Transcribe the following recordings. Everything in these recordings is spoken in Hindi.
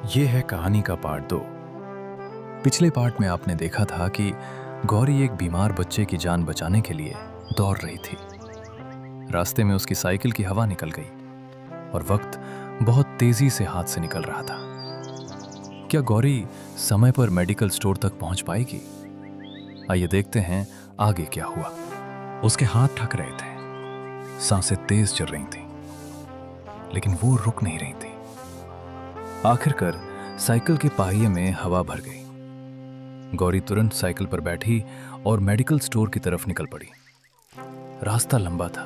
ये है कहानी का पार्ट 2। पिछले पार्ट में आपने देखा था कि गौरी एक बीमार बच्चे की जान बचाने के लिए दौड़ रही थी। रास्ते में उसकी साइकिल की हवा निकल गई और वक्त बहुत तेजी से हाथ से निकल रहा था। क्या गौरी समय पर मेडिकल स्टोर तक पहुंच पाएगी? आइए देखते हैं आगे क्या हुआ। उसके हाथ थक रहे थे, सांसें तेज चल रही थीं, लेकिन वो रुक नहीं रही थी। आखिरकार साइकिल के पहिए में हवा भर गई। गौरी तुरंत साइकिल पर बैठी और मेडिकल स्टोर की तरफ निकल पड़ी। रास्ता लंबा था।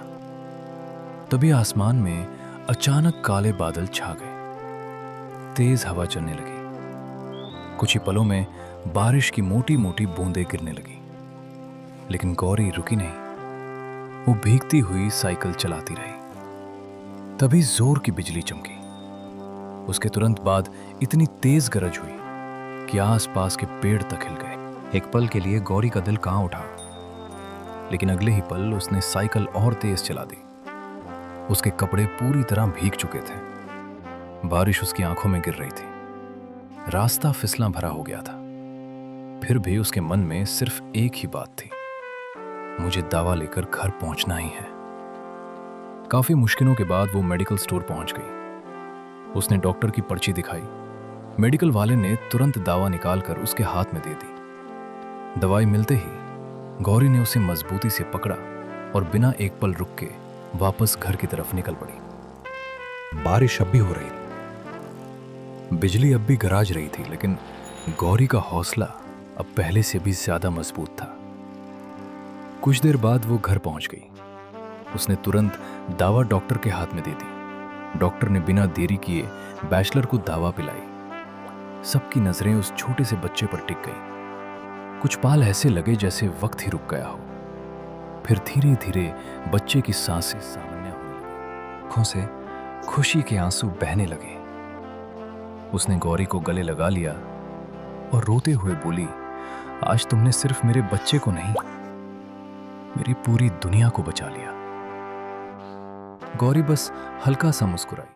तभी आसमान में अचानक काले बादल छा गए। तेज हवा चलने लगी। कुछ ही पलों में बारिश की मोटी मोटी बूंदें गिरने लगी। लेकिन गौरी रुकी नहीं। वो भीगती हुई साइकिल चलाती रही। तभी जोर की बिजली चमकी। उसके तुरंत बाद इतनी तेज गरज हुई कि आसपास के पेड़ तक हिल गए। एक पल के लिए गौरी का दिल कांप उठा, लेकिन अगले ही पल उसने साइकिल और तेज चला दी। उसके कपड़े पूरी तरह भीग चुके थे। बारिश उसकी आंखों में गिर रही थी। रास्ता फिसला भरा हो गया था। फिर भी उसके मन में सिर्फ एक ही बात थी, मुझे दवा लेकर घर पहुंचना ही है। काफी मुश्किलों के बाद वो मेडिकल स्टोर पहुंच गई। उसने डॉक्टर की पर्ची दिखाई। मेडिकल वाले ने तुरंत दवा निकालकर उसके हाथ में दे दी। दवाई मिलते ही गौरी ने उसे मजबूती से पकड़ा और बिना एक पल रुक के वापस घर की तरफ निकल पड़ी। बारिश अब भी हो रही थी, बिजली अब भी गरज रही थी, लेकिन गौरी का हौसला अब पहले से भी ज्यादा मजबूत था। कुछ देर बाद वो घर पहुंच गई। उसने तुरंत दवा डॉक्टर के हाथ में दे दी। डॉक्टर ने बिना देरी किए बैचलर को दवा पिलाई। सबकी नजरें उस छोटे से बच्चे पर टिक गई। कुछ पल ऐसे लगे जैसे वक्त ही रुक गया हो। फिर धीरे धीरे बच्चे की सांसें सामान्य होने लगी। आंखों से खुशी के आंसू बहने लगे। उसने गौरी को गले लगा लिया और रोते हुए बोली, आज तुमने सिर्फ मेरे बच्चे को नहीं, मेरी पूरी दुनिया को बचा लिया। गौरी बस हल्का सा मुस्कुराई।